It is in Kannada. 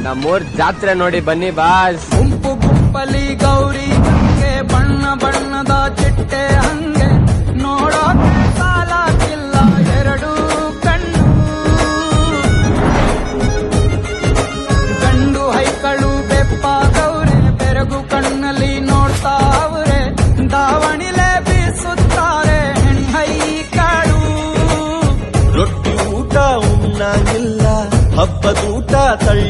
ನಮ್ಮೂರ್ ಜಾತ್ರೆ ನೋಡಿ ಬನ್ನಿ ಬಾಸ್. ಗುಂಪು ಗುಂಪಲಿ ಗೌರಿ ಗಂಗೆ, ಬಣ್ಣ ಬಣ್ಣದ ಚಿಟ್ಟೆ ಹಂಗೆ, ನೋಡೋಕೆ ಸಾಲಾಗಿಲ್ಲ ಎರಡು ಕಣ್ಣು. ಗಂಡು ಹೈಕಳು ಬೆಪ್ಪಾಗವ್ರೆ, ಬೆರಗು ಕಣ್ಣಲ್ಲಿ ನೋಡ್ತಾ ಅವ್ರೆ, ದಾವಣಿಲೆ ಬೀಸುತ್ತಾರೆ ಹೆಣ್ಹೈಕಳು. ರೊಟ್ಟಿ ಊಟ ಉಣ್ಣಂಗಿಲ್ಲ, ಹಬ್ಬದೂಟ ತಳ್ಳಿ